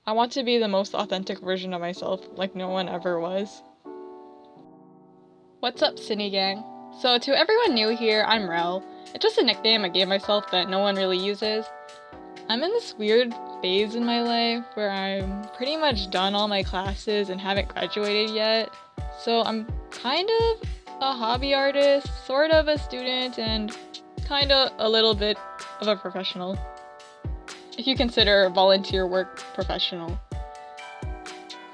I want to be the most authentic version of myself, like no one ever was. What's up, Cine Gang? So to everyone new here, I'm Rel. It's just a nickname I gave myself that no one really uses. I'm in this weird phase in my life where I'm pretty much done all my classes and haven't graduated yet. So I'm kind of a hobby artist, sort of a student, and kind of a little bit of a professional. If you consider volunteer work professional.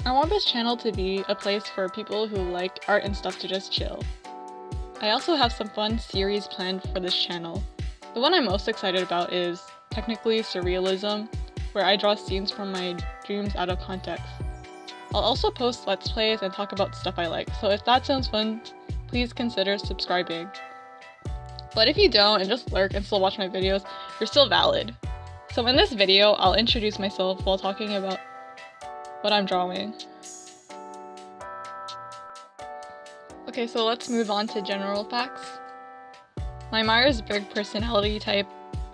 I want this channel to be a place for people who like art and stuff to just chill. I also have some fun series planned for this channel. The one I'm most excited about is technically surrealism, where I draw scenes from my dreams out of context. I'll also post let's plays and talk about stuff I like, so if that sounds fun, please consider subscribing. But if you don't and just lurk and still watch my videos, you're still valid. So in this video, I'll introduce myself while talking about what I'm drawing. Okay, so let's move on to general facts. My Myers-Briggs personality type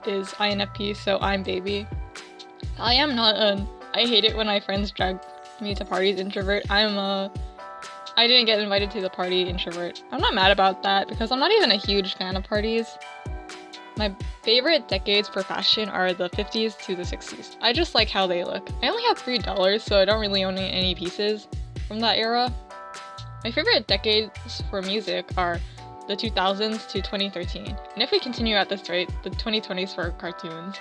is INFP, so I'm baby. I am not I hate it when my friends drag me to parties introvert. I didn't get invited to the party introvert. I'm not mad about that because I'm not even a huge fan of parties. My favorite decades for fashion are the 50s to the 60s. I just like how they look. I only have $3, so I don't really own any pieces from that era. My favorite decades for music are the 2000s to 2013, and if we continue at this rate, the 2020s for cartoons.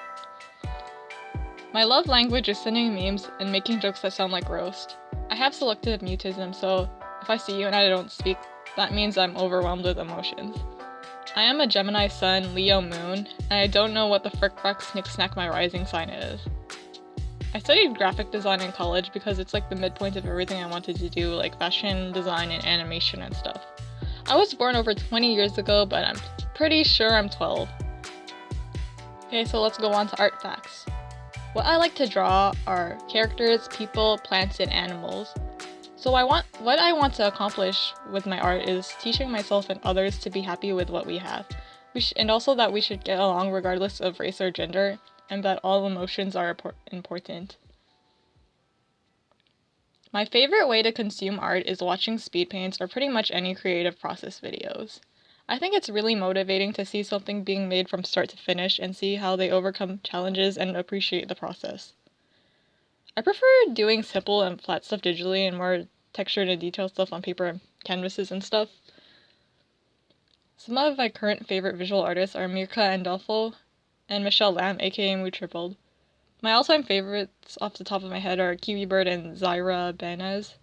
My love language is sending memes and making jokes that sound like roast. I have selective mutism, so if I see you and I don't speak, that means I'm overwhelmed with emotions. I am a Gemini Sun, Leo Moon, and I don't know what the frick frack snick snack my rising sign is. I studied graphic design in college because it's like the midpoint of everything I wanted to do, like fashion design and animation and stuff. I was born over 20 years ago, but I'm pretty sure I'm 12. Okay, so let's go on to art facts. What I like to draw are characters, people, plants, and animals. So what I want to accomplish with my art is teaching myself and others to be happy with what we have. And also that we should get along regardless of race or gender, and that all emotions are important. My favorite way to consume art is watching speed paints or pretty much any creative process videos. I think it's really motivating to see something being made from start to finish and see how they overcome challenges and appreciate the process. I prefer doing simple and flat stuff digitally and more textured and detailed stuff on paper and canvases and stuff. Some of my current favorite visual artists are Mirka Andolfo and Michelle Lamb, aka Moo Tripled. My all-time favorites off the top of my head are Kiwi Bird and Zaira Banez.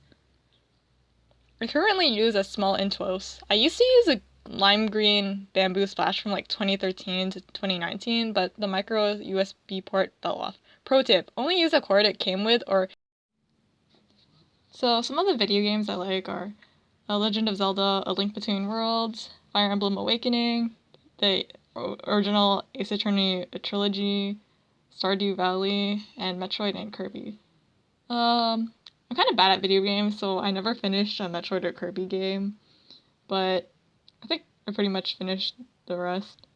I currently use a small Intuos. I used to use a lime green bamboo splash from like 2013 to 2019, but the micro USB port fell off. Pro tip, only use a cord it came with or... So some of the video games I like are A Legend of Zelda, A Link Between Worlds, Fire Emblem Awakening, the original Ace Attorney trilogy, Stardew Valley, and Metroid and Kirby. I'm kind of bad at video games, so I never finished a Metroid or Kirby game, but I think I pretty much finished the rest.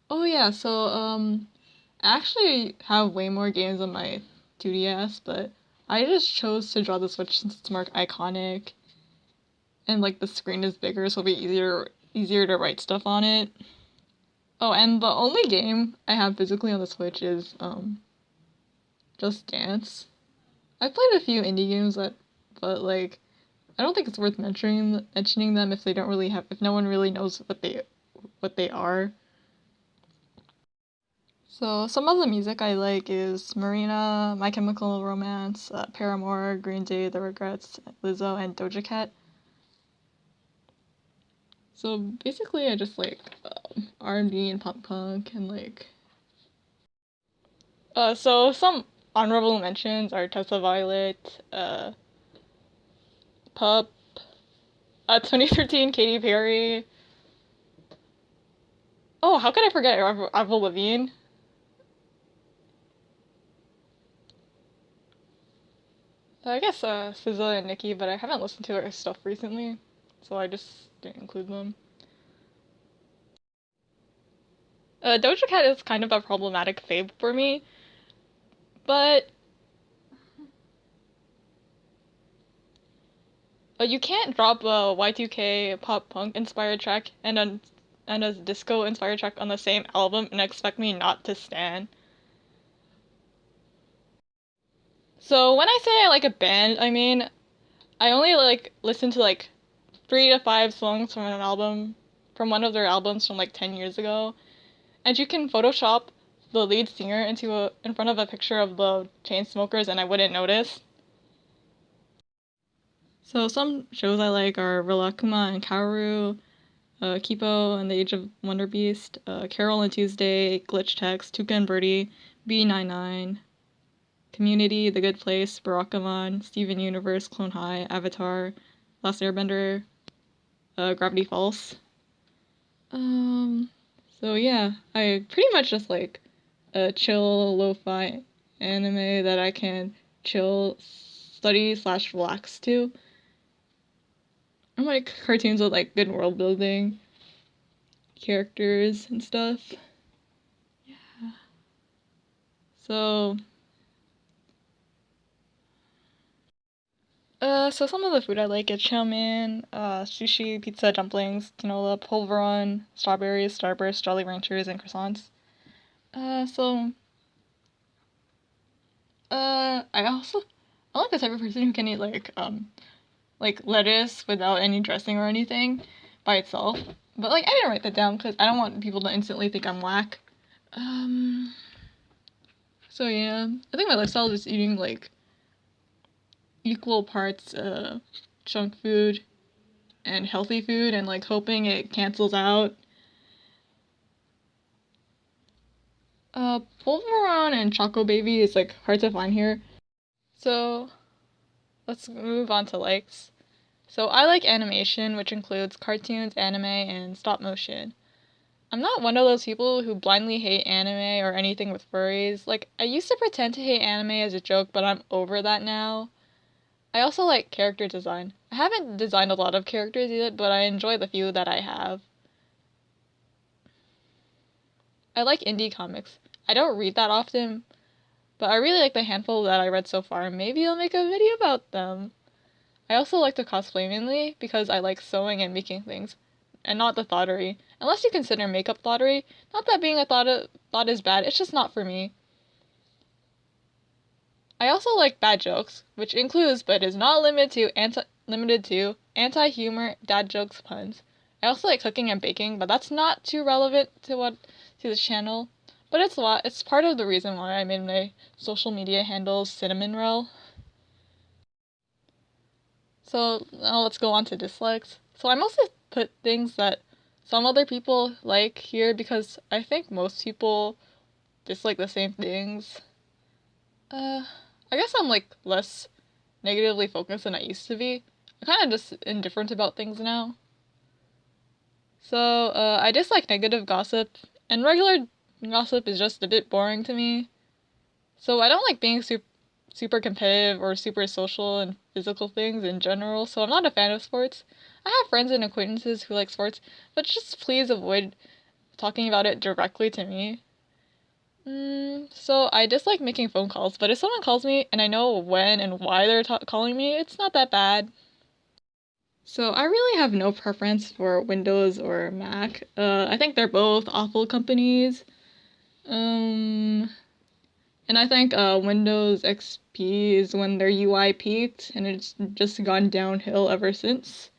Oh yeah, so, I actually have way more games on my 2DS, but I just chose to draw the Switch since it's more iconic, and like the screen is bigger, so it'll be easier to write stuff on it. Oh, and the only game I have physically on the Switch is, Just Dance. I've played a few indie games but like, I don't think it's worth mentioning them if if no one really knows what they are. So some of the music I like is Marina, My Chemical Romance, Paramore, Green Day, The Regrets, Lizzo, and Doja Cat. So basically, I just like R&B and pop punk and like. So some honorable mentions are Tessa Violet, Pup, 2013 Katy Perry. Oh, how could I forget Avril Lavigne? I guess SZA and Nicki, but I haven't listened to her stuff recently, so I just didn't include them. Doja Cat is kind of a problematic fave for me. But you can't drop a Y2K pop punk inspired track and a disco inspired track on the same album and expect me not to stan. So when I say I like a band, I mean I only like listen to like 3 to 5 songs from an album, from one of their albums from like 10 years ago, and you can Photoshop the lead singer in front of a picture of the Chainsmokers, and I wouldn't notice. So some shows I like are Rilakkuma and Kaoru, Kipo and the Age of Wonder Beast, Carol and Tuesday, Glitch Text, Tuka and Birdie, B99, Community, The Good Place, Barakamon, Steven Universe, Clone High, Avatar, Last Airbender, Gravity Falls. So yeah, I pretty much just like a chill lo-fi anime that I can chill, study slash relax to. I like cartoons with like good world building, characters and stuff. Yeah. So so some of the food I like is chow mein, sushi, pizza, dumplings, tinola, pulveron, strawberries, starburst, Jolly Ranchers, and croissants. So I like the type of person who can eat like lettuce without any dressing or anything by itself. But like I didn't write that down because I don't want people to instantly think I'm whack. Um. So yeah, I think my lifestyle is eating like equal parts junk food and healthy food and like hoping it cancels out. Pulveron and Choco Baby is like hard to find here. So let's move on to likes. So I like animation, which includes cartoons, anime, and stop motion. I'm not one of those people who blindly hate anime or anything with furries. Like, I used to pretend to hate anime as a joke, but I'm over that now. I also like character design. I haven't designed a lot of characters yet, but I enjoy the few that I have. I like indie comics. I don't read that often, but I really like the handful that I read so far. Maybe I'll make a video about them. I also like to cosplay mainly because I like sewing and making things, and not the thottery. Unless you consider makeup thottery. Not that being a thought is bad, it's just not for me. I also like bad jokes, which includes but is not limited to anti-humor, dad jokes, puns. I also like cooking and baking, but that's not too relevant to this channel. But it's part of the reason why I made my social media handles Cinnamon Roll. So now let's go on to dislikes. So I mostly put things that some other people like here because I think most people dislike the same things. I guess I'm like less negatively focused than I used to be. I'm kind of just indifferent about things now. So I dislike negative gossip, and regular gossip is just a bit boring to me. So I don't like being super competitive or super social and physical things in general, so I'm not a fan of sports. I have friends and acquaintances who like sports, but just please avoid talking about it directly to me. So I dislike making phone calls, but if someone calls me and I know when and why they're calling me, it's not that bad. So I really have no preference for Windows or Mac. I think they're both awful companies. Um, And I think Windows XP is when their UI peaked, and it's just gone downhill ever since.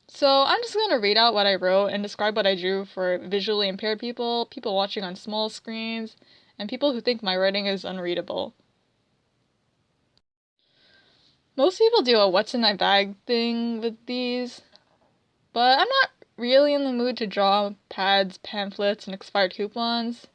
So I'm just going to read out what I wrote and describe what I drew for visually impaired people, people watching on small screens, and people who think my writing is unreadable. Most people do a what's in my bag thing with these, but I'm not really in the mood to draw pads, pamphlets, and expired coupons.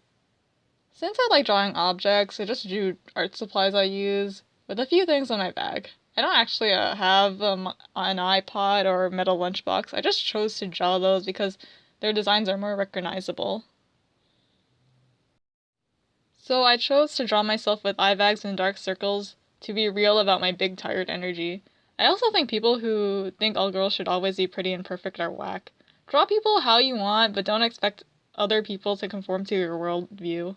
Since I like drawing objects, I just drew art supplies I use, with a few things in my bag. I don't actually have an iPod or metal lunchbox. I just chose to draw those because their designs are more recognizable. So I chose to draw myself with eye bags and dark circles to be real about my big tired energy. I also think people who think all girls should always be pretty and perfect are whack. Draw people how you want, but don't expect other people to conform to your worldview.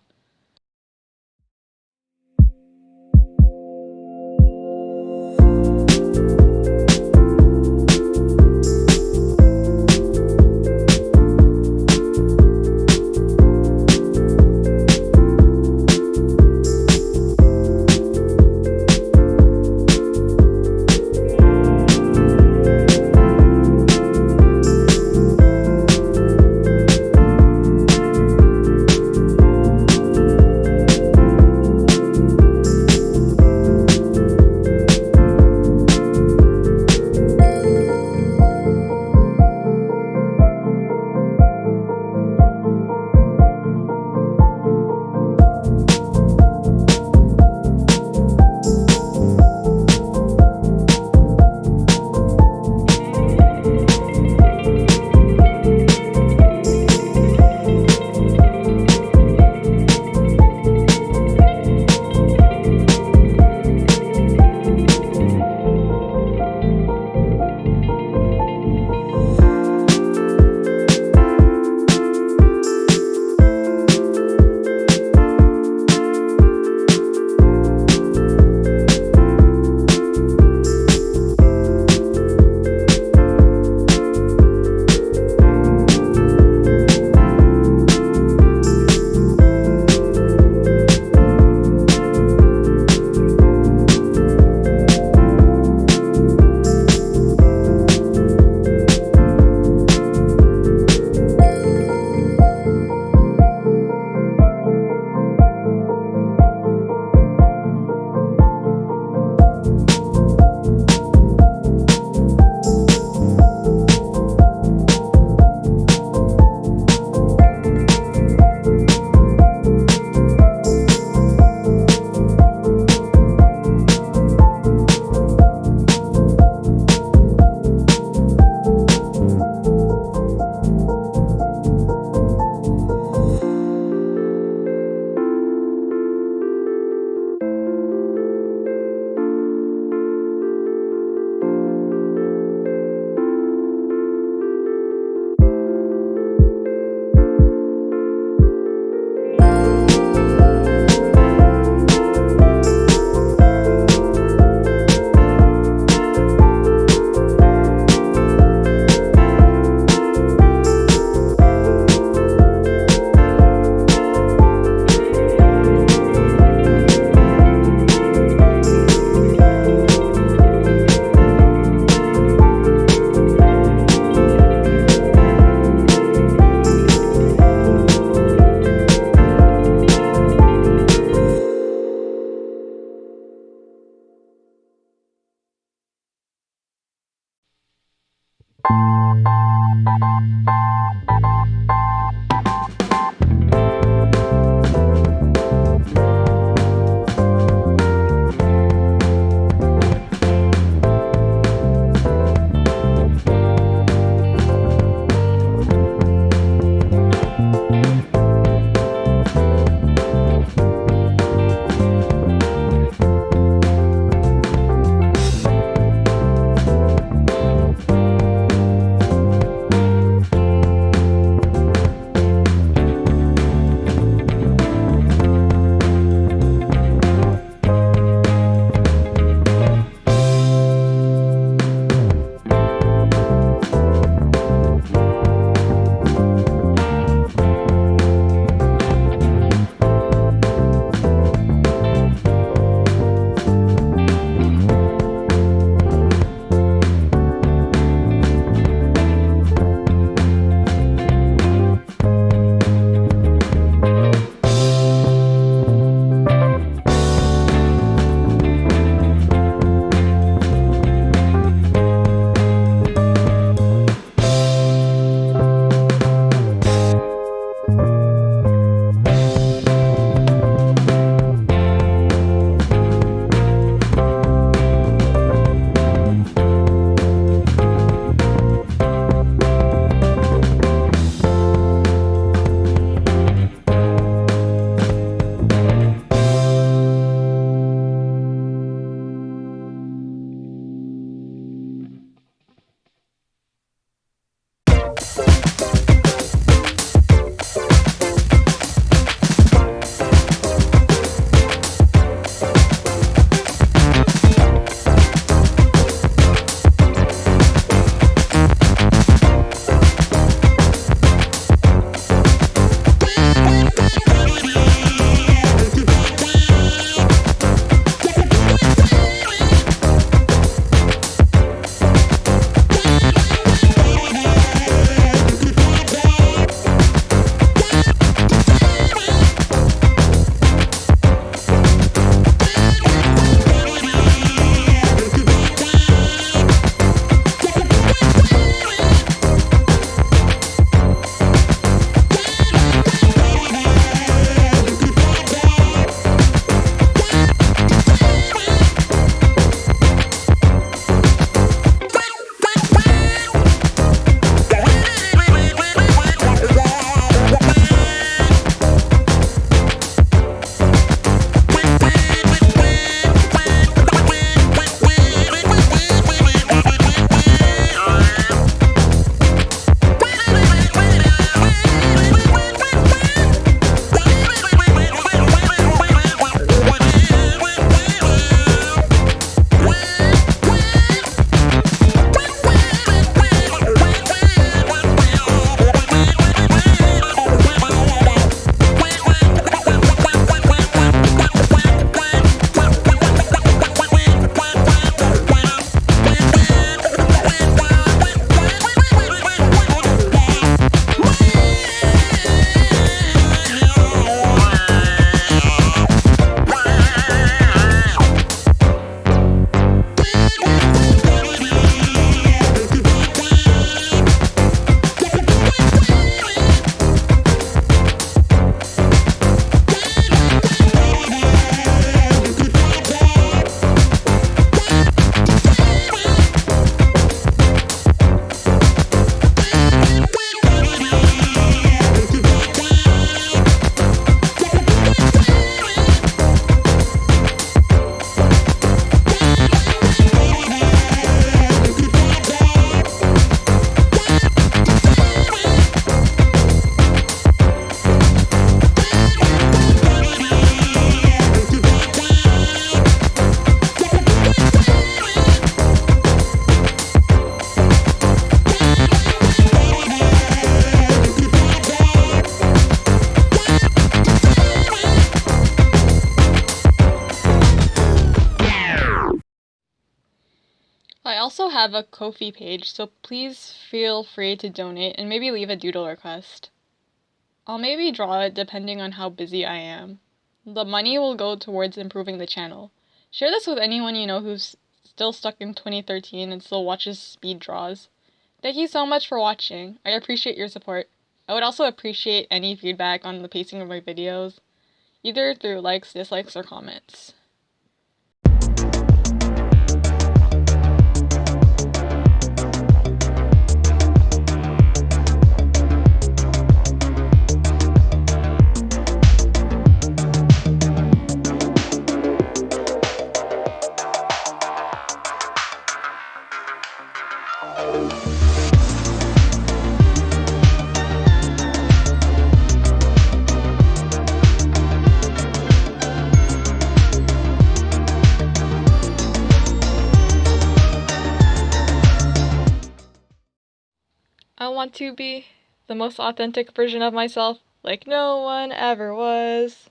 I also have a Ko-fi page, so please feel free to donate and maybe leave a doodle request. I'll maybe draw it depending on how busy I am. The money will go towards improving the channel. Share this with anyone you know who's still stuck in 2013 and still watches speed draws. Thank you so much for watching. I appreciate your support. I would also appreciate any feedback on the pacing of my videos, either through likes, dislikes, or comments. I want to be the most authentic version of myself, like no one ever was.